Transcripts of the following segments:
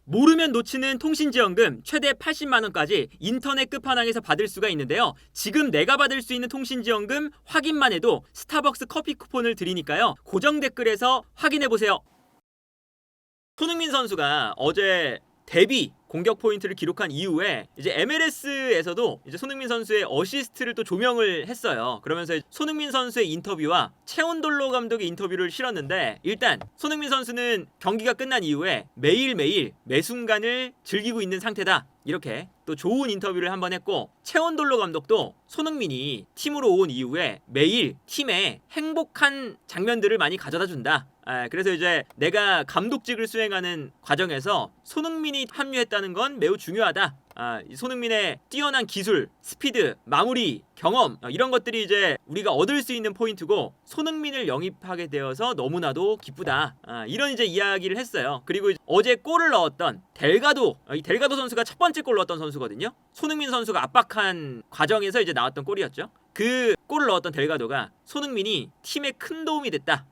모르면 놓치는 통신지원금 최대 80만 원까지 인터넷 끝판왕에서 받을 수가 있는데요. 지금 내가 받을 수 있는 통신지원금 확인만 해도 스타벅스 커피 쿠폰을 드리니까요. 고정 댓글에서 확인해보세요. 손흥민 선수가 어제 데뷔 공격 포인트를 기록한 이후에 이제 MLS에서도 이제 손흥민 선수의 어시스트를 또 조명을 했어요. 그러면서 손흥민 선수의 인터뷰와 채온돌로 감독의 인터뷰를 실었는데, 일단 손흥민 선수는 경기가 끝난 이후에 매일매일 매 순간을 즐기고 있는 상태다, 이렇게 또 좋은 인터뷰를 한번 했고, 채온돌로 감독도 손흥민이 팀으로 온 이후에 매일 팀에 행복한 장면들을 많이 가져다 준다. 그래서 이제 내가 감독직을 수행하는 과정에서 손흥민이 합류했다는 건 매우 중요하다. 손흥민의 뛰어난 기술, 스피드, 마무리, 경험, 이런 것들이 이제 우리가 얻을 수 있는 포인트고, 손흥민을 영입하게 되어서 너무나도 기쁘다. 이런 이제 이야기를 했어요. 그리고 어제 골을 넣었던 델가도, 이 델가도 선수가 첫 번째 골 넣었던 선수거든요. 손흥민 선수가 압박한 과정에서 이제 나왔던 골이었죠. 그 골을 넣었던 델가도가 손흥민이 팀에 큰 도움이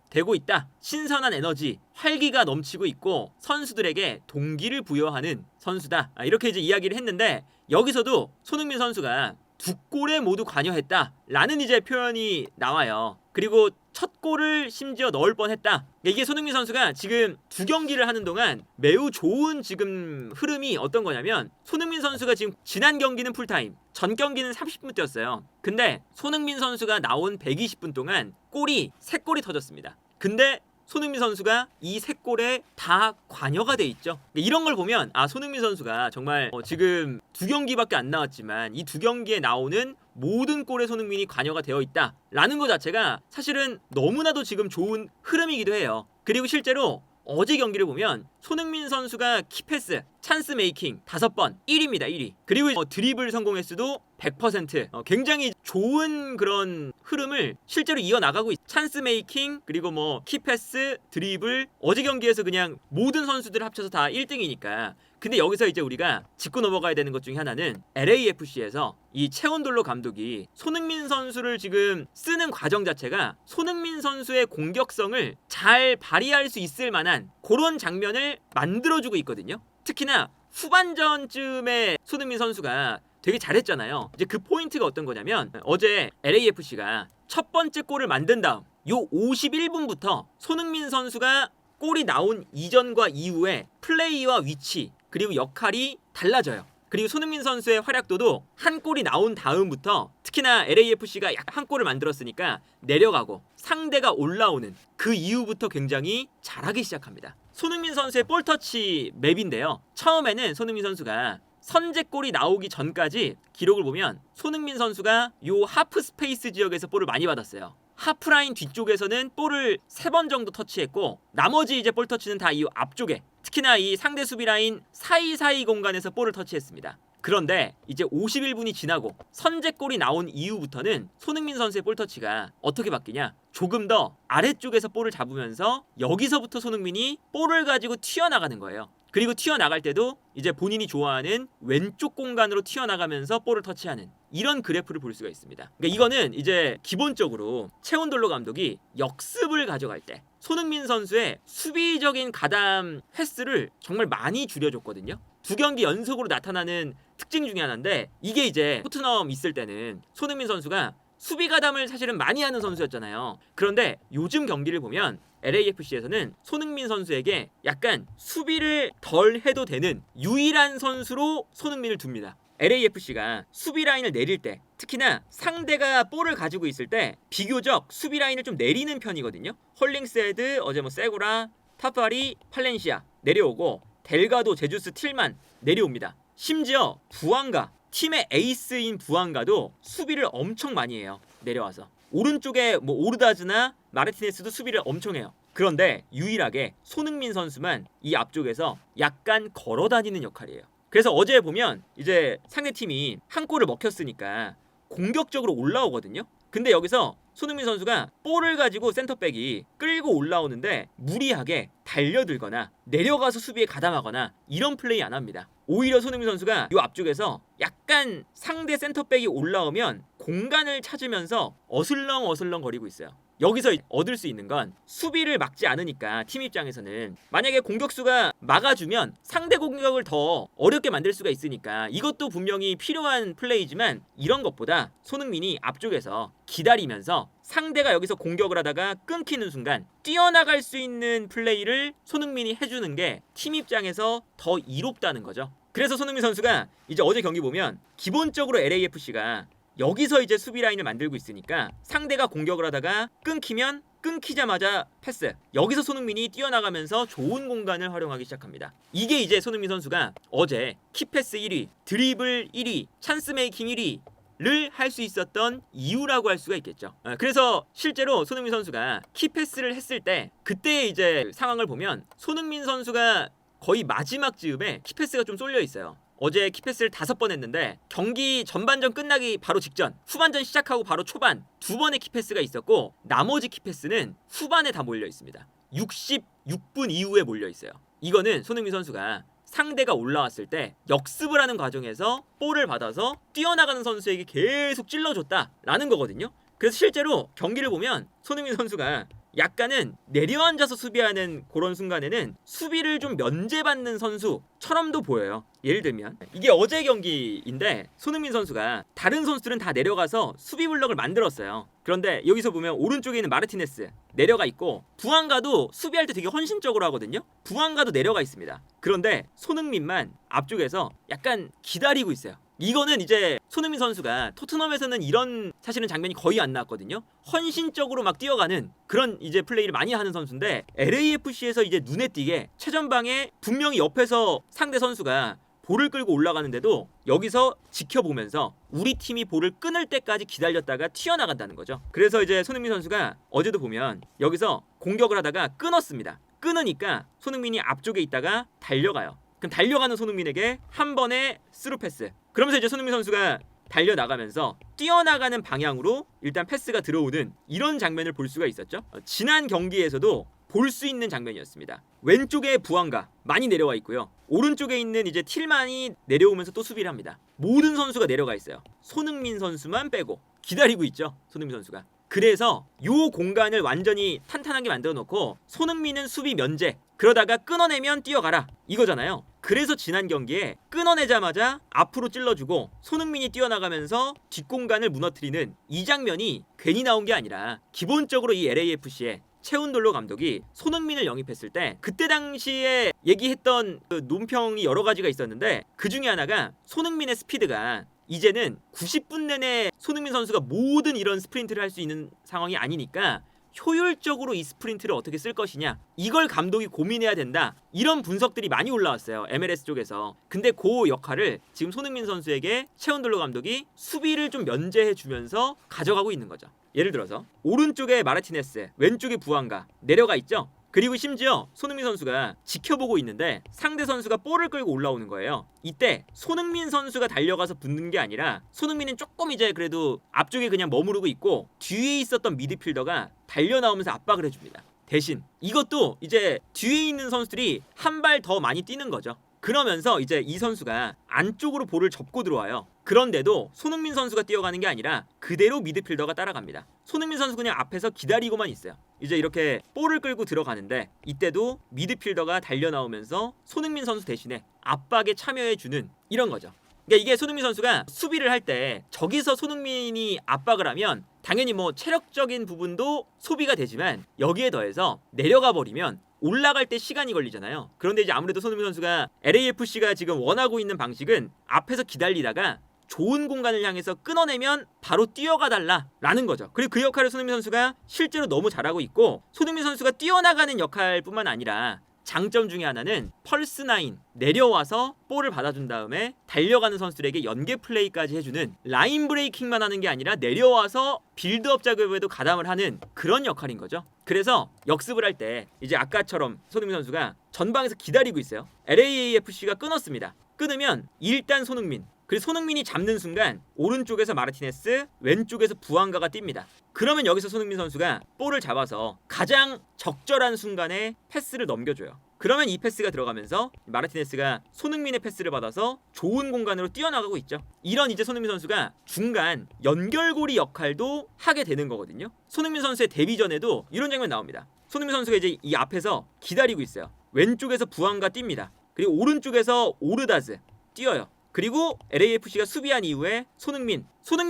되고 있다. 신선한 에너지, 활기가 넘치고 있고 선수들에게 동기를 부여하는 선수다. 이렇게 이제 이야기를 했는데, 여기서도 손흥민 선수가 두 골에 모두 관여했다라는 이제 표현이 나와요. 그리고 첫 골을 심지어 넣을 뻔했다. 이게 손흥민 선수가 지금 두 경기를 하는 동안 매우 좋은 지금 흐름이 어떤 거냐면, 손흥민 선수가 지금 지난 경기는 풀타임, 전 경기는 30분 뛰었어요. 근데 손흥민 선수가 나온 120분 동안 골이 3골이 터졌습니다. 근데 손흥민 선수가 이 3골에 다 관여가 돼 있죠. 이런 걸 보면 손흥민 선수가 정말 지금 두 경기밖에 안 나왔지만 이 두 경기에 나오는 모든 골에 손흥민이 관여가 되어 있다라는 것 자체가 사실은 너무나도 지금 좋은 흐름이기도 해요. 그리고 실제로 어제 경기를 보면 손흥민 선수가 키패스, 찬스 메이킹 5번 1위입니다. 1위. 그리고 드리블 성공 횟수도 100%. 굉장히 좋은 그런 흐름을 실제로 이어나가고 찬스 메이킹, 그리고 키패스, 드리블, 어제 경기에서 그냥 모든 선수들 합쳐서 다 1등이니까. 근데 여기서 이제 우리가 짚고 넘어가야 되는 것 중에 하나는 LAFC에서 이 채온돌로 감독이 손흥민 선수를 지금 쓰는 과정 자체가 손흥민 선수의 공격성을 잘 발휘할 수 있을 만한 그런 장면을 만들어주고 있거든요. 특히나 후반전쯤에 손흥민 선수가 되게 잘했잖아요. 이제 그 포인트가 어떤 거냐면, 어제 LAFC가 첫 번째 골을 만든 다음 요 51분부터 손흥민 선수가 골이 나온 이전과 이후에 플레이와 위치, 그리고 역할이 달라져요. 그리고 손흥민 선수의 활약도도 한 골이 나온 다음부터, 특히나 LAFC가 한 골을 만들었으니까 내려가고 상대가 올라오는 그 이후부터 굉장히 잘하기 시작합니다. 손흥민 선수의 볼터치 맵인데요. 처음에는 손흥민 선수가 선제골이 나오기 전까지 기록을 보면 손흥민 선수가 요 하프 스페이스 지역에서 볼을 많이 받았어요. 하프라인 뒤쪽에서는 볼을 3번 정도 터치했고, 나머지 이제 볼 터치는 다 이 앞쪽에, 특히나 이 상대 수비 라인 사이사이 공간에서 볼을 터치했습니다. 그런데 이제 51분이 지나고 선제골이 나온 이후부터는 손흥민 선수의 볼 터치가 어떻게 바뀌냐? 조금 더 아래쪽에서 볼을 잡으면서 여기서부터 손흥민이 볼을 가지고 튀어나가는 거예요. 그리고 튀어나갈 때도 이제 본인이 좋아하는 왼쪽 공간으로 튀어나가면서 볼을 터치하는 이런 그래프를 볼 수가 있습니다. 그러니까 이거는 이제 기본적으로 채온돌로 감독이 역습을 가져갈 때 손흥민 선수의 수비적인 가담 횟수를 정말 많이 줄여줬거든요. 두 경기 연속으로 나타나는 특징 중에 하나인데, 이게 이제 토트넘 있을 때는 손흥민 선수가 수비 가담을 사실은 많이 하는 선수였잖아요. 그런데 요즘 경기를 보면 LAFC에서는 손흥민 선수에게 약간 수비를 덜 해도 되는 유일한 선수로 손흥민을 둡니다. LAFC가 수비 라인을 내릴 때, 특히나 상대가 볼을 가지고 있을 때 비교적 수비 라인을 좀 내리는 편이거든요. 홀링스헤드, 어제 세고라, 타파리, 팔렌시아 내려오고, 델가도, 제주스, 틸만 내려옵니다. 심지어 부앙가, 팀의 에이스인 부앙가도 수비를 엄청 많이 해요. 내려와서 오른쪽에 오르다즈나 마르티네스도 수비를 엄청 해요. 그런데 유일하게 손흥민 선수만 이 앞쪽에서 약간 걸어다니는 역할이에요. 그래서 어제 보면 이제 상대팀이 한 골을 먹혔으니까 공격적으로 올라오거든요. 근데 여기서 손흥민 선수가 볼을 가지고 센터백이 끌고 올라오는데 무리하게 달려들거나 내려가서 수비에 가담하거나 이런 플레이 안 합니다. 오히려 손흥민 선수가 이 앞쪽에서 약간 상대 센터백이 올라오면 공간을 찾으면서 어슬렁 거리고 있어요. 여기서 얻을 수 있는 건 수비를 막지 않으니까 팀 입장에서는 만약에 공격수가 막아주면 상대 공격을 더 어렵게 만들 수가 있으니까 이것도 분명히 필요한 플레이지만 이런 것보다 손흥민이 앞쪽에서 기다리면서 상대가 여기서 공격을 하다가 끊기는 순간 뛰어나갈 수 있는 플레이를 손흥민이 해주는 게 팀 입장에서 더 이롭다는 거죠. 그래서 손흥민 선수가 이제 어제 경기 보면 기본적으로 LAFC가 여기서 이제 수비 라인을 만들고 있으니까 상대가 공격을 하다가 끊기면 끊기자마자 패스. 여기서 손흥민이 뛰어나가면서 좋은 공간을 활용하기 시작합니다. 이게 이제 손흥민 선수가 어제 키패스 1위, 드리블 1위, 찬스 메이킹 1위 를 할 수 있었던 이유라고 할 수가 있겠죠. 그래서 실제로 손흥민 선수가 키패스를 했을 때 그때 이제 상황을 보면 손흥민 선수가 거의 마지막 즈음에 키패스가 좀 쏠려 있어요. 어제 키패스를 5번 했는데 경기 전반전 끝나기 바로 직전, 후반전 시작하고 바로 초반 2번의 키패스가 있었고 나머지 키패스는 후반에 다 몰려 있습니다. 66분 이후에 몰려 있어요. 이거는 손흥민 선수가 상대가 올라왔을 때 역습을 하는 과정에서 볼을 받아서 뛰어나가는 선수에게 계속 찔러줬다라는 거거든요. 그래서 실제로 경기를 보면 손흥민 선수가 약간은 내려앉아서 수비하는 그런 순간에는 수비를 좀 면제받는 선수처럼도 보여요. 예를 들면 이게 어제 경기인데 손흥민 선수가 다른 선수들은 다 내려가서 수비 블럭을 만들었어요. 그런데 여기서 보면 오른쪽에 있는 마르티네스 내려가 있고 부안가도 수비할 때 되게 헌신적으로 하거든요. 부안가도 내려가 있습니다. 그런데 손흥민만 앞쪽에서 약간 기다리고 있어요. 이거는 이제 손흥민 선수가 토트넘에서는 이런 사실은 장면이 거의 안 나왔거든요. 헌신적으로 막 뛰어가는 그런 이제 플레이를 많이 하는 선수인데 LAFC에서 이제 눈에 띄게 최전방에 분명히 옆에서 상대 선수가 볼을 끌고 올라가는데도 여기서 지켜보면서 우리 팀이 볼을 끊을 때까지 기다렸다가 튀어나간다는 거죠. 그래서 이제 손흥민 선수가 어제도 보면 여기서 공격을 하다가 끊었습니다. 끊으니까 손흥민이 앞쪽에 있다가 달려가요. 그럼 달려가는 손흥민에게 한 번의 스루 패스. 그러면서 이제 손흥민 선수가 달려나가면서 뛰어나가는 방향으로 일단 패스가 들어오는 이런 장면을 볼 수가 있었죠. 지난 경기에서도 볼 수 있는 장면이었습니다. 왼쪽에 부안가 많이 내려와 있고요. 오른쪽에 있는 이제 틸만이 내려오면서 또 수비를 합니다. 모든 선수가 내려가 있어요. 손흥민 선수만 빼고 기다리고 있죠. 손흥민 선수가. 그래서 요 공간을 완전히 탄탄하게 만들어 놓고 손흥민은 수비 면제, 그러다가 끊어내면 뛰어가라 이거잖아요. 그래서 지난 경기에 끊어내자마자 앞으로 찔러주고 손흥민이 뛰어나가면서 뒷공간을 무너뜨리는 이 장면이 괜히 나온 게 아니라 기본적으로 이 LAFC의 채운돌로 감독이 손흥민을 영입했을 때 그때 당시에 얘기했던 그 논평이 여러 가지가 있었는데 그 중에 하나가 손흥민의 스피드가 이제는 90분 내내 손흥민 선수가 모든 이런 스프린트를 할 수 있는 상황이 아니니까 효율적으로 이 스프린트를 어떻게 쓸 것이냐, 이걸 감독이 고민해야 된다, 이런 분석들이 많이 올라왔어요. MLS 쪽에서. 근데 그 역할을 지금 손흥민 선수에게 채운돌로 감독이 수비를 좀 면제해 주면서 가져가고 있는 거죠. 예를 들어서 오른쪽에 마르티네스, 왼쪽에 부안가 내려가 있죠. 그리고 심지어 손흥민 선수가 지켜보고 있는데 상대 선수가 볼을 끌고 올라오는 거예요. 이때 손흥민 선수가 달려가서 붙는 게 아니라 손흥민은 조금 이제 그래도 앞쪽에 그냥 머무르고 있고 뒤에 있었던 미드필더가 달려 나오면서 압박을 해줍니다. 대신 이것도 이제 뒤에 있는 선수들이 한 발 더 많이 뛰는 거죠. 그러면서 이제 이 선수가 안쪽으로 볼을 접고 들어와요. 그런데도 손흥민 선수가 뛰어가는 게 아니라 그대로 미드필더가 따라갑니다. 손흥민 선수 그냥 앞에서 기다리고만 있어요. 이제 이렇게 볼을 끌고 들어가는데 이때도 미드필더가 달려 나오면서 손흥민 선수 대신에 압박에 참여해주는 이런 거죠. 그러니까 이게 손흥민 선수가 수비를 할 때 저기서 손흥민이 압박을 하면 당연히 뭐 체력적인 부분도 소비가 되지만 여기에 더해서 내려가 버리면 올라갈 때 시간이 걸리잖아요. 그런데 이제 아무래도 손흥민 선수가 LAFC가 지금 원하고 있는 방식은 앞에서 기다리다가 좋은 공간을 향해서 끊어내면 바로 뛰어가달라라는 거죠. 그리고 그 역할을 손흥민 선수가 실제로 너무 잘하고 있고, 손흥민 선수가 뛰어나가는 역할뿐만 아니라 장점 중에 하나는 펄스9 내려와서 볼을 받아준 다음에 달려가는 선수들에게 연계 플레이까지 해주는, 라인 브레이킹만 하는 게 아니라 내려와서 빌드업 작업에도 가담을 하는 그런 역할인 거죠. 그래서 역습을 할 때 이제 아까처럼 손흥민 선수가 전방에서 기다리고 있어요. LAFC가 끊었습니다. 끊으면 일단 손흥민, 그리고 손흥민이 잡는 순간 오른쪽에서 마르티네스, 왼쪽에서 부안가가 뜁니다. 그러면 여기서 손흥민 선수가 볼을 잡아서 가장 적절한 순간에 패스를 넘겨줘요. 그러면 이 패스가 들어가면서 마르티네스가 손흥민의 패스를 받아서 좋은 공간으로 뛰어나가고 있죠. 이런 이제 손흥민 선수가 중간 연결고리 역할도 하게 되는 거거든요. 손흥민 선수의 데뷔전에도 이런 장면 나옵니다. 손흥민 선수가 이제 이 앞에서 기다리고 있어요. 왼쪽에서 부안가 뜁니다. 그리고 오른쪽에서 오르다즈 뛰어요. 그리고 LAFC가 수비한 이후에 손흥민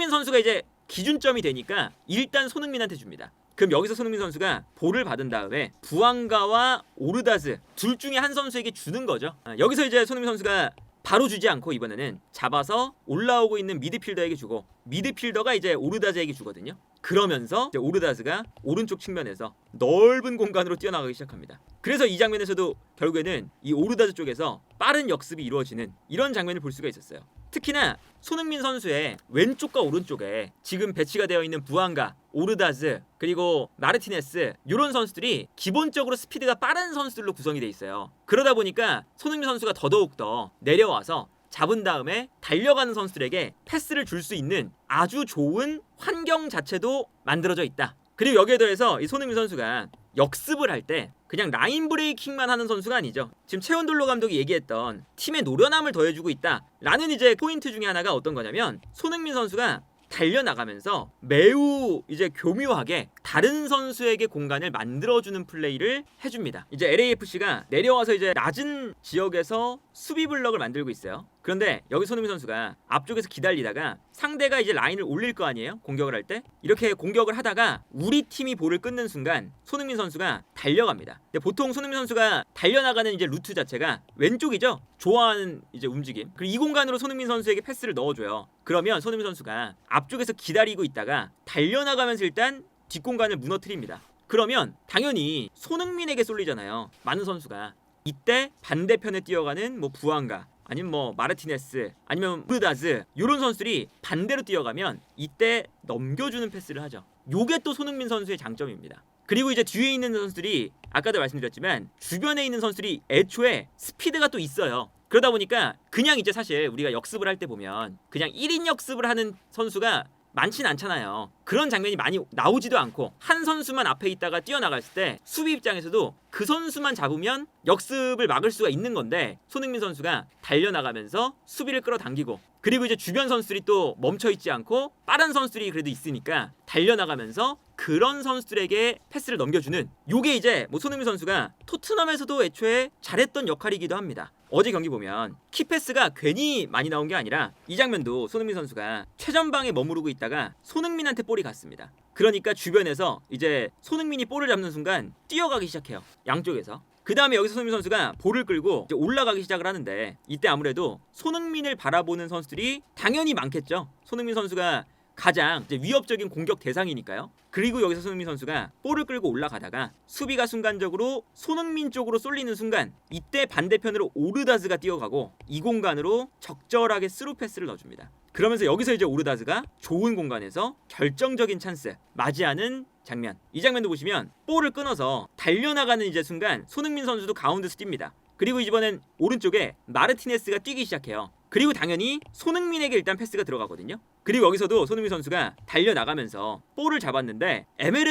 선수가 이제 기준점이 되니까 일단 손흥민한테 줍니다. 그럼 여기서 손흥민 선수가 볼을 받은 다음에 부안가와 오르다즈 둘 중에 한 선수에게 주는 거죠. 여기서 이제 손흥민 선수가 바로 주지 않고 이번에는 잡아서 올라오고 있는 미드필더에게 주고 미드필더가 이제 오르다즈에게 주거든요. 그러면서 이제 오르다즈가 오른쪽 측면에서 넓은 공간으로 뛰어나가기 시작합니다. 그래서 이 장면에서도 결국에는 이 오르다즈 쪽에서 빠른 역습이 이루어지는 이런 장면을 볼 수가 있었어요. 특히나 손흥민 선수의 왼쪽과 오른쪽에 지금 배치가 되어 있는 부안가, 오르다즈, 그리고 마르티네스 이런 선수들이 기본적으로 스피드가 빠른 선수들로 구성이 돼 있어요. 그러다 보니까 손흥민 선수가 더더욱더 내려와서 잡은 다음에 달려가는 선수들에게 패스를 줄 수 있는 아주 좋은 환경 자체도 만들어져 있다. 그리고 여기에 더해서 이 손흥민 선수가 역습을 할 때 그냥 라인 브레이킹만 하는 선수가 아니죠. 지금 최원돌로 감독이 얘기했던 팀의 노련함을 더해주고 있다라는 이제 포인트 중에 하나가 어떤 거냐면 손흥민 선수가 달려나가면서 매우 이제 교묘하게 다른 선수에게 공간을 만들어주는 플레이를 해줍니다. 이제 LAFC가 내려와서 이제 낮은 지역에서 수비 블럭을 만들고 있어요. 그런데 여기 손흥민 선수가 앞쪽에서 기다리다가 상대가 이제 라인을 올릴 거 아니에요? 공격을 할 때 이렇게 공격을 하다가 우리 팀이 볼을 끊는 순간 손흥민 선수가 달려갑니다. 근데 보통 손흥민 선수가 달려나가는 이제 루트 자체가 왼쪽이죠. 좋아하는 이제 움직임. 그리고 이 공간으로 손흥민 선수에게 패스를 넣어줘요. 그러면 손흥민 선수가 앞쪽에서 기다리고 있다가 달려나가면서 일단 뒷공간을 무너뜨립니다. 그러면 당연히 손흥민에게 쏠리잖아요. 많은 선수가. 이때 반대편에 뛰어가는 뭐 부안가 아니면 뭐 마르티네스 아니면 오르다즈 이런 선수들이 반대로 뛰어가면 이때 넘겨주는 패스를 하죠. 요게 또 손흥민 선수의 장점입니다. 그리고 이제 뒤에 있는 선수들이 아까도 말씀드렸지만 주변에 있는 선수들이 애초에 스피드가 또 있어요. 그러다 보니까 그냥 이제 사실 우리가 역습을 할 때 보면 그냥 1인 역습을 하는 선수가 많진 않잖아요. 그런 장면이 많이 나오지도 않고 한 선수만 앞에 있다가 뛰어나갔을 때 수비 입장에서도 그 선수만 잡으면 역습을 막을 수가 있는 건데 손흥민 선수가 달려나가면서 수비를 끌어당기고 그리고 이제 주변 선수들이 또 멈춰있지 않고 빠른 선수들이 그래도 있으니까 달려나가면서 그런 선수들에게 패스를 넘겨주는 요게 이제 뭐 손흥민 선수가 토트넘에서도 애초에 잘했던 역할이기도 합니다. 어제 경기 보면 키패스가 괜히 많이 나온 게 아니라 이 장면도 손흥민 선수가 최전방에 머무르고 있다가 손흥민한테 볼이 갔습니다. 그러니까 주변에서 이제 손흥민이 볼을 잡는 순간 뛰어가기 시작해요. 양쪽에서. 그 다음에 여기서 손흥민 선수가 볼을 끌고 이제 올라가기 시작을 하는데 이때 아무래도 손흥민을 바라보는 선수들이 당연히 많겠죠. 손흥민 선수가 가장 이제 위협적인 공격 대상이니까요. 그리고 여기서 손흥민 선수가 볼을 끌고 올라가다가 수비가 순간적으로 손흥민 쪽으로 쏠리는 순간 이때 반대편으로 오르다즈가 뛰어가고 이 공간으로 적절하게 스루 패스를 넣어줍니다. 그러면서 여기서 이제 오르다즈가 좋은 공간에서 결정적인 찬스 맞이하는 장면. 이 장면도 보시면 볼을 끊어서 달려나가는 이제 순간 손흥민 선수도 가운데서 뜁니다. 그리고 이번엔 오른쪽에 마르티네스가 뛰기 시작해요. 그리고 당연히 손흥민에게 일단 패스가 들어가거든요. 그리고 여기서도 손흥민 선수가 달려나가면서 볼을 잡았는데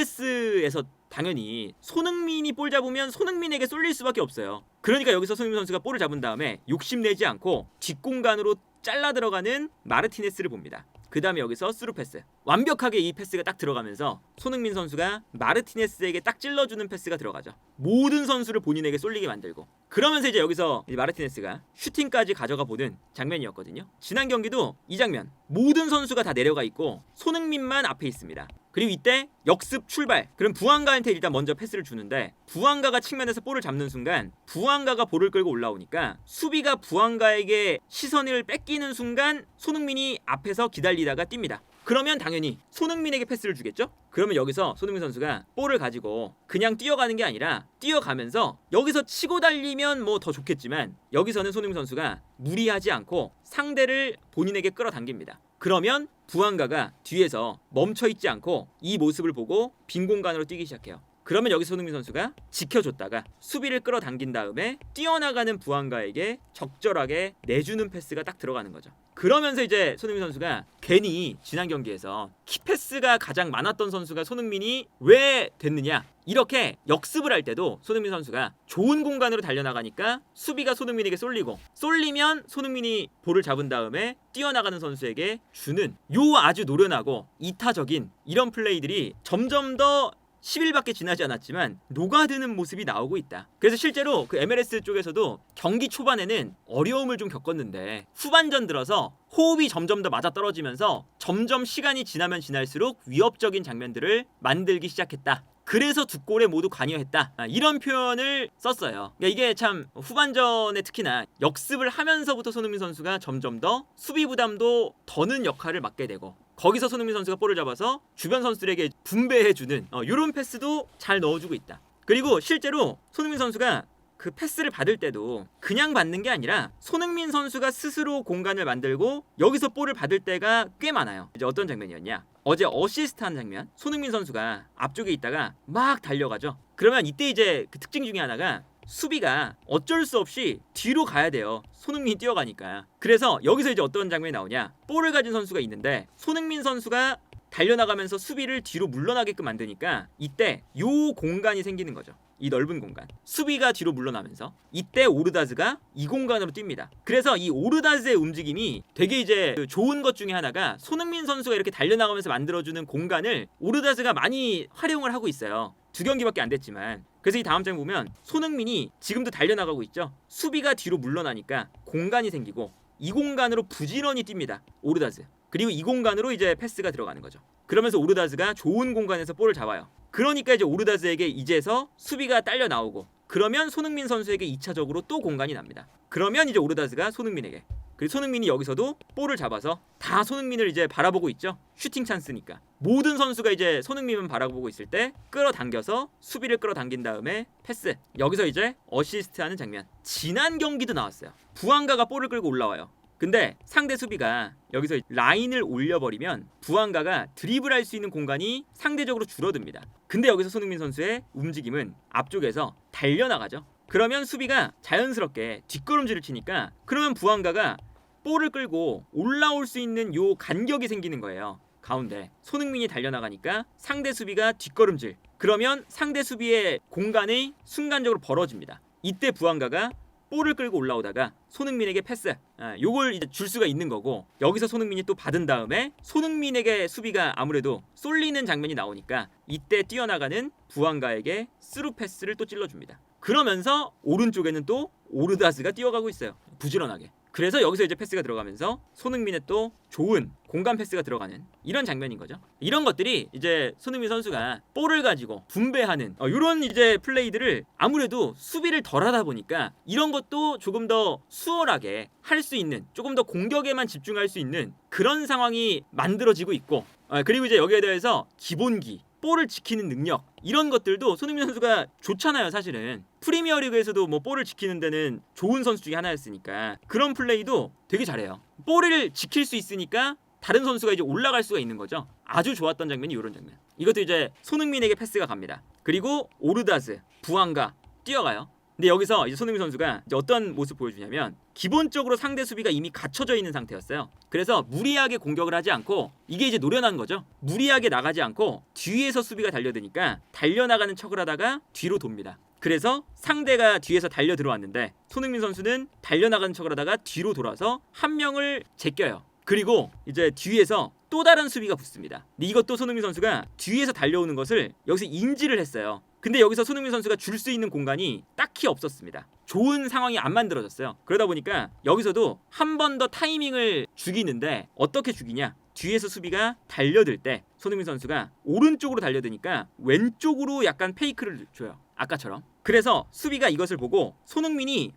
MLS에서 당연히 손흥민이 볼 잡으면 손흥민에게 쏠릴 수밖에 없어요. 그러니까 여기서 손흥민 선수가 볼을 잡은 다음에 욕심내지 않고 뒷공간으로 잘라 들어가는 마르티네스를 봅니다. 그 다음에 여기서 스루 패스. 완벽하게 이 패스가 딱 들어가면서 손흥민 선수가 마르티네스에게 딱 찔러주는 패스가 들어가죠. 모든 선수를 본인에게 쏠리게 만들고 그러면서 이제 여기서 마르티네스가 슈팅까지 가져가 보는 장면이었거든요. 지난 경기도 이 장면 모든 선수가 다 내려가 있고 손흥민만 앞에 있습니다. 그리고 이때 역습 출발. 그럼 부안가한테 일단 먼저 패스를 주는데 부안가가 측면에서 볼을 잡는 순간 부안가가 볼을 끌고 올라오니까 수비가 부안가에게 시선을 뺏기는 순간 손흥민이 앞에서 기다리다가 뜁니다. 그러면 당연히 손흥민에게 패스를 주겠죠? 그러면 여기서 손흥민 선수가 볼을 가지고 그냥 뛰어가는 게 아니라 뛰어가면서 여기서 치고 달리면 뭐 더 좋겠지만 여기서는 손흥민 선수가 무리하지 않고 상대를 본인에게 끌어당깁니다. 그러면 부안가가 뒤에서 멈춰있지 않고 이 모습을 보고 빈 공간으로 뛰기 시작해요. 그러면 여기서 손흥민 선수가 지켜줬다가 수비를 끌어당긴 다음에 뛰어나가는 부안가에게 적절하게 내주는 패스가 딱 들어가는 거죠. 그러면서 이제 손흥민 선수가 괜히 지난 경기에서 키패스가 가장 많았던 선수가 손흥민이 왜 됐느냐, 이렇게 역습을 할 때도 손흥민 선수가 좋은 공간으로 달려나가니까 수비가 손흥민에게 쏠리면 손흥민이 볼을 잡은 다음에 뛰어나가는 선수에게 주는 요 아주 노련하고 이타적인 이런 플레이들이 점점 더 10일밖에 지나지 않았지만 녹아드는 모습이 나오고 있다. 그래서 실제로 그 MLS 쪽에서도 경기 초반에는 어려움을 좀 겪었는데 후반전 들어서 호흡이 점점 더 맞아떨어지면서 점점 시간이 지나면 지날수록 위협적인 장면들을 만들기 시작했다. 그래서 두 골에 모두 관여했다. 이런 표현을 썼어요. 그러니까 이게 참 후반전에 특히나 역습을 하면서부터 손흥민 선수가 점점 더 수비 부담도 더는 역할을 맡게 되고, 거기서 손흥민 선수가 볼을 잡아서 주변 선수들에게 분배해주는 이런 패스도 잘 넣어주고 있다. 그리고 실제로 손흥민 선수가 그 패스를 받을 때도 그냥 받는 게 아니라 손흥민 선수가 스스로 공간을 만들고 여기서 볼을 받을 때가 꽤 많아요. 이제 어떤 장면이었냐, 어제 어시스트한 장면, 손흥민 선수가 앞쪽에 있다가 막 달려가죠. 그러면 이때 이제 그 특징 중에 하나가 수비가 어쩔 수 없이 뒤로 가야 돼요. 손흥민이 뛰어가니까. 그래서 여기서 이제 어떤 장면이 나오냐, 볼을 가진 선수가 있는데 손흥민 선수가 달려나가면서 수비를 뒤로 물러나게끔 만드니까 이때 요 공간이 생기는 거죠. 이 넓은 공간, 수비가 뒤로 물러나면서 이때 오르다즈가 이 공간으로 뜁니다. 그래서 이 오르다즈의 움직임이 되게 이제 좋은 것 중에 하나가 손흥민 선수가 이렇게 달려나가면서 만들어주는 공간을 오르다즈가 많이 활용을 하고 있어요. 2경기밖에 안 됐지만. 그래서 이 다음 장 보면 손흥민이 지금도 달려나가고 있죠. 수비가 뒤로 물러나니까 공간이 생기고 이 공간으로 부지런히 뜁니다, 오르다즈. 그리고 이 공간으로 이제 패스가 들어가는 거죠. 그러면서 오르다즈가 좋은 공간에서 볼을 잡아요. 그러니까 이제 오르다즈에게 이제서 수비가 딸려 나오고, 그러면 손흥민 선수에게 2차적으로 또 공간이 납니다. 그러면 이제 오르다즈가 손흥민에게, 그리고 손흥민이 여기서도 볼을 잡아서 다 손흥민을 이제 바라보고 있죠. 슈팅 찬스니까 모든 선수가 이제 손흥민만 바라보고 있을 때 끌어당겨서 수비를 끌어당긴 다음에 패스, 여기서 이제 어시스트하는 장면. 지난 경기도 나왔어요. 부안가가 볼을 끌고 올라와요. 근데 상대 수비가 여기서 라인을 올려버리면 부안가가 드리블할 수 있는 공간이 상대적으로 줄어듭니다. 근데 여기서 손흥민 선수의 움직임은 앞쪽에서 달려나가죠. 그러면 수비가 자연스럽게 뒷걸음질을 치니까, 그러면 부안가가 볼을 끌고 올라올 수 있는 요 간격이 생기는 거예요. 가운데 손흥민이 달려나가니까 상대 수비가 뒷걸음질, 그러면 상대 수비의 공간이 순간적으로 벌어집니다. 이때 부안가가 볼을 끌고 올라오다가 손흥민에게 패스, 요걸 이제 줄 수가 있는 거고, 여기서 손흥민이 또 받은 다음에 손흥민에게 수비가 아무래도 쏠리는 장면이 나오니까 이때 뛰어나가는 부안가에게 스루 패스를 또 찔러줍니다. 그러면서 오른쪽에는 또 오르다즈가 뛰어가고 있어요, 부지런하게. 그래서 여기서 이제 패스가 들어가면서 손흥민의 또 좋은 공간 패스가 들어가는 이런 장면인 거죠. 이런 것들이 이제 손흥민 선수가 볼을 가지고 분배하는 이런 이제 플레이들을 아무래도 수비를 덜 하다 보니까 이런 것도 조금 더 수월하게 할 수 있는, 조금 더 공격에만 집중할 수 있는 그런 상황이 만들어지고 있고, 그리고 이제 여기에 대해서 기본기, 볼을 지키는 능력, 이런 것들도 손흥민 선수가 좋잖아요. 사실은 프리미어리그에서도 뭐 볼을 지키는 데는 좋은 선수 중에 하나였으니까 그런 플레이도 되게 잘해요. 볼을 지킬 수 있으니까 다른 선수가 이제 올라갈 수가 있는 거죠. 아주 좋았던 장면이 이런 장면. 이것도 이제 손흥민에게 패스가 갑니다. 그리고 오르다즈, 부안가 뛰어가요. 근데 여기서 이제 손흥민 선수가 이제 어떤 모습 보여주냐면, 기본적으로 상대 수비가 이미 갖춰져 있는 상태였어요. 그래서 무리하게 공격을 하지 않고, 이게 이제 노련한 거죠. 무리하게 나가지 않고 뒤에서 수비가 달려드니까 달려나가는 척을 하다가 뒤로 돕니다. 그래서 상대가 뒤에서 달려 들어왔는데 손흥민 선수는 달려나가는 척을 하다가 뒤로 돌아서 한 명을 제껴요. 그리고 이제 뒤에서 또 다른 수비가 붙습니다. 근데 이것도 손흥민 선수가 뒤에서 달려오는 것을 여기서 인지를 했어요. 근데 여기서 손흥민 선수가 줄 수 있는 공간이 딱히 없었습니다. 좋은 상황이 안 만들어졌어요. 그러다 보니까 여기서도 한 번 더 타이밍을 죽이는데, 어떻게 죽이냐, 뒤에서 수비가 달려들 때 손흥민 선수가 오른쪽으로 달려드니까 왼쪽으로 약간 페이크를 줘요, 아까처럼. 그래서 수비가 이것을 보고 손흥민이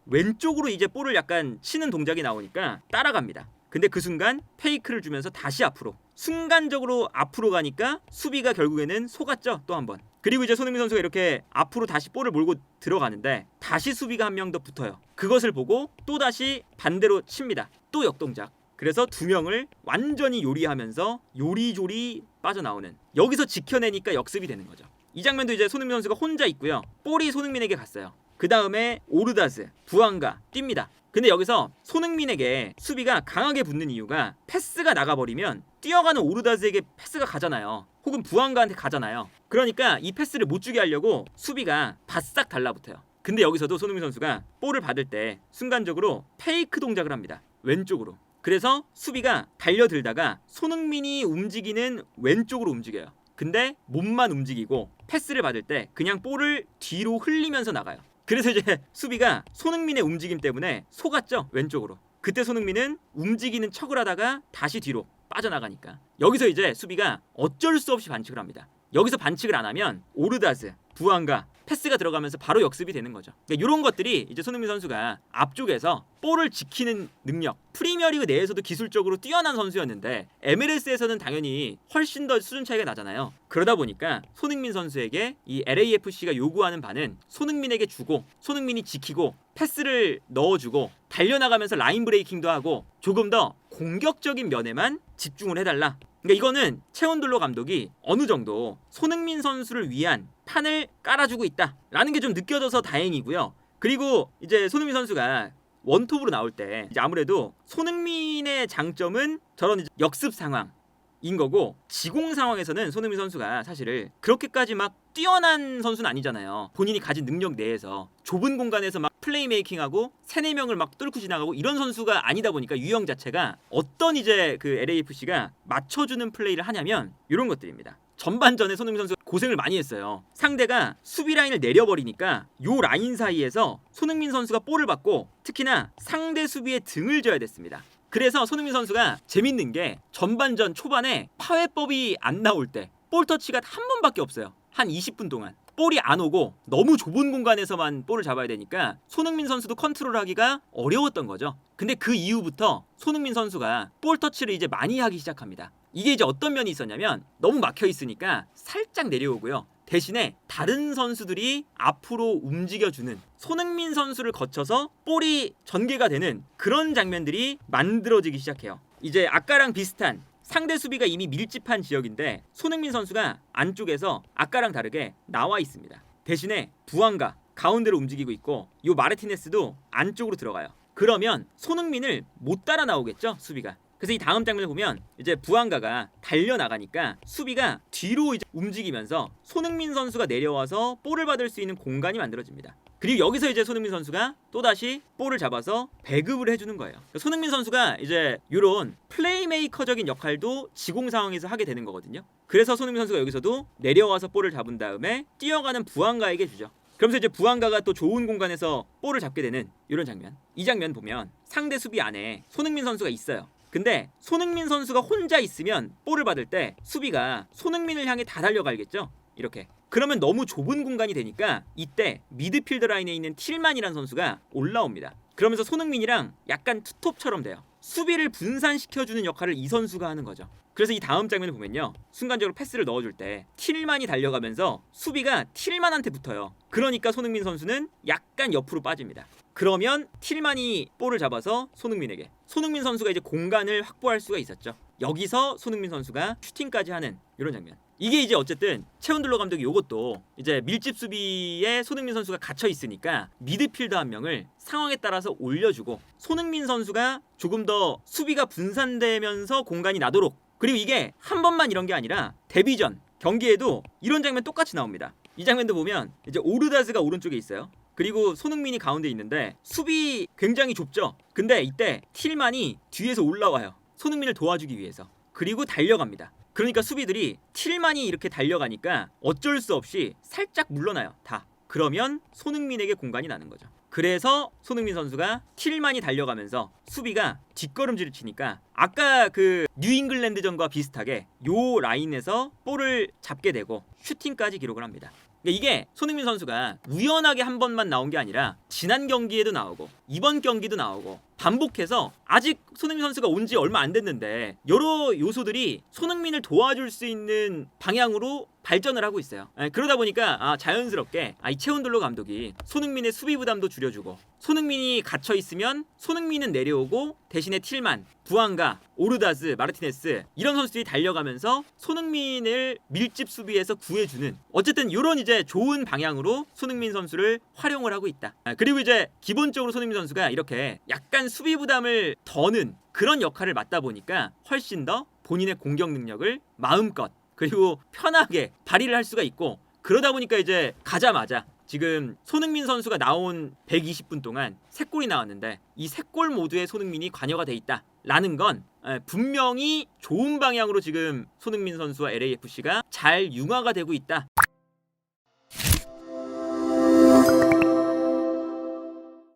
왼쪽으로 이제 볼을 약간 치는 동작이 나오니까 따라갑니다. 근데 그 순간 페이크를 주면서 다시 앞으로, 순간적으로 앞으로 가니까 수비가 결국에는 속았죠, 또 한 번. 그리고 이제 손흥민 선수가 이렇게 앞으로 다시 볼을 몰고 들어가는데 다시 수비가 한 명 더 붙어요. 그것을 보고 또 다시 반대로 칩니다. 또 역동작. 그래서 두 명을 완전히 요리하면서 요리조리 빠져나오는, 여기서 지켜내니까 역습이 되는 거죠. 이 장면도 이제 손흥민 선수가 혼자 있고요. 볼이 손흥민에게 갔어요. 그 다음에 오르다즈, 부안가 뜁니다. 근데 여기서 손흥민에게 수비가 강하게 붙는 이유가 패스가 나가버리면 뛰어가는 오르다즈에게 패스가 가잖아요. 혹은 부안가한테 가잖아요. 그러니까 이 패스를 못 주게 하려고 수비가 바싹 달라붙어요. 근데 여기서도 손흥민 선수가 볼을 받을 때 순간적으로 페이크 동작을 합니다. 왼쪽으로. 그래서 수비가 달려들다가 손흥민이 움직이는 왼쪽으로 움직여요. 근데 몸만 움직이고 패스를 받을 때 그냥 볼을 뒤로 흘리면서 나가요. 그래서 이제 수비가 손흥민의 움직임 때문에 속았죠, 왼쪽으로. 그때 손흥민은 움직이는 척을 하다가 다시 뒤로 빠져나가니까 여기서 이제 수비가 어쩔 수 없이 반칙을 합니다. 여기서 반칙을 안 하면 오르다즈, 부안가 패스가 들어가면서 바로 역습이 되는 거죠. 그러니까 이런 것들이 이제 손흥민 선수가 앞쪽에서 볼을 지키는 능력, 프리미어리그 내에서도 기술적으로 뛰어난 선수였는데 MLS에서는 당연히 훨씬 더 수준 차이가 나잖아요. 그러다 보니까 손흥민 선수에게 이 LAFC가 요구하는 바는 손흥민에게 주고 손흥민이 지키고 패스를 넣어주고 달려나가면서 라인 브레이킹도 하고 조금 더 공격적인 면에만 집중을 해달라. 그러니까 이거는 채원들로 감독이 어느 정도 손흥민 선수를 위한 판을 깔아주고 있다라는 게 좀 느껴져서 다행이고요. 그리고 이제 손흥민 선수가 원톱으로 나올 때 이제 아무래도 손흥민의 장점은 저런 이제 역습 상황인 거고 지공 상황에서는 손흥민 선수가 사실은 그렇게까지 막 뛰어난 선수는 아니잖아요. 본인이 가진 능력 내에서 좁은 공간에서 막 플레이메이킹하고 3-4명을 막 뚫고 지나가고 이런 선수가 아니다 보니까 유형 자체가 어떤 이제 그 LAFC가 맞춰주는 플레이를 하냐면 이런 것들입니다. 전반전에 손흥민 선수가 고생을 많이 했어요. 상대가 수비 라인을 내려버리니까 요 라인 사이에서 손흥민 선수가 볼을 받고 특히나 상대 수비에 등을 져야 됐습니다. 그래서 손흥민 선수가 재밌는 게 전반전 초반에 파회법이 안 나올 때 볼 터치가 한 번밖에 없어요. 한 20분 동안. 볼이 안 오고 너무 좁은 공간에서만 볼을 잡아야 되니까 손흥민 선수도 컨트롤하기가 어려웠던 거죠. 근데 그 이후부터 손흥민 선수가 볼 터치를 이제 많이 하기 시작합니다. 이게 이제 어떤 면이 있었냐면 너무 막혀 있으니까 살짝 내려오고요. 대신에 다른 선수들이 앞으로 움직여주는 손흥민 선수를 거쳐서 볼이 전개가 되는 그런 장면들이 만들어지기 시작해요. 이제 아까랑 비슷한 상대 수비가 이미 밀집한 지역인데 손흥민 선수가 안쪽에서 아까랑 다르게 나와 있습니다. 대신에 부안가 가운데로 움직이고 있고 요 마르티네스도 안쪽으로 들어가요. 그러면 손흥민을 못 따라 나오겠죠, 수비가. 그래서 이 다음 장면을 보면 이제 부안가가 달려나가니까 수비가 뒤로 이제 움직이면서 손흥민 선수가 내려와서 볼을 받을 수 있는 공간이 만들어집니다. 그리고 여기서 이제 손흥민 선수가 또다시 볼을 잡아서 배급을 해주는 거예요. 손흥민 선수가 이제 이런 플레이메이커적인 역할도 지공 상황에서 하게 되는 거거든요. 그래서 손흥민 선수가 여기서도 내려와서 볼을 잡은 다음에 뛰어가는 부안가에게 주죠. 그러면서 이제 부안가가 또 좋은 공간에서 볼을 잡게 되는 이런 장면. 이 장면 보면 상대 수비 안에 손흥민 선수가 있어요. 근데 손흥민 선수가 혼자 있으면 볼을 받을 때 수비가 손흥민을 향해 다 달려가겠죠? 이렇게. 그러면 너무 좁은 공간이 되니까 이때 미드필더 라인에 있는 틸만이라는 선수가 올라옵니다. 그러면서 손흥민이랑 약간 투톱처럼 돼요. 수비를 분산시켜주는 역할을 이 선수가 하는 거죠. 그래서 이 다음 장면을 보면요, 순간적으로 패스를 넣어줄 때 틸만이 달려가면서 수비가 틸만한테 붙어요. 그러니까 손흥민 선수는 약간 옆으로 빠집니다. 그러면 틸만이 볼을 잡아서 손흥민 선수가 이제 공간을 확보할 수가 있었죠. 여기서 손흥민 선수가 슈팅까지 하는 이런 장면. 이게 이제 어쨌든 채원들로 감독이 요것도 이제 밀집 수비에 손흥민 선수가 갇혀 있으니까 미드필더 한 명을 상황에 따라서 올려주고 손흥민 선수가 조금 더 수비가 분산되면서 공간이 나도록, 그리고 이게 한 번만 이런 게 아니라 데뷔전 경기에도 이런 장면 똑같이 나옵니다. 이 장면도 보면 이제 오르다즈가 오른쪽에 있어요. 그리고 손흥민이 가운데 있는데 수비 굉장히 좁죠. 근데 이때 틸만이 뒤에서 올라와요. 손흥민을 도와주기 위해서. 그리고 달려갑니다. 그러니까 수비들이 틸만이 이렇게 달려가니까 어쩔 수 없이 살짝 물러나요. 다. 그러면 손흥민에게 공간이 나는 거죠. 그래서 손흥민 선수가 틸만이 달려가면서 수비가 뒷걸음질을 치니까 아까 그 뉴잉글랜드전과 비슷하게 요 라인에서 볼을 잡게 되고 슈팅까지 기록을 합니다. 이게 손흥민 선수가 우연하게 한 번만 나온 게 아니라 지난 경기에도 나오고 이번 경기도 나오고 반복해서 아직 손흥민 선수가 온 지 얼마 안 됐는데 여러 요소들이 손흥민을 도와줄 수 있는 방향으로 발전을 하고 있어요. 그러다 보니까 자연스럽게 이 채원들로 감독이 손흥민의 수비 부담도 줄여주고 손흥민이 갇혀 있으면 손흥민은 내려오고 대신에 틸만, 부안가, 오르다즈, 마르티네스 이런 선수들이 달려가면서 손흥민을 밀집 수비에서 구해주는 어쨌든 이런 이제 좋은 방향으로 손흥민 선수를 활용을 하고 있다. 그리고 이제 기본적으로 손흥민 선수가 이렇게 약간 수비 부담을 더는 그런 역할을 맡다 보니까 훨씬 더 본인의 공격 능력을 마음껏 그리고 편하게 발휘를 할 수가 있고 그러다 보니까 이제 가자마자 지금 손흥민 선수가 나온 120분 동안 3골이 나왔는데 이 3골 모두에 손흥민이 관여가 돼 있다라는 건 분명히 좋은 방향으로 지금 손흥민 선수와 LAFC가 잘 융화가 되고 있다.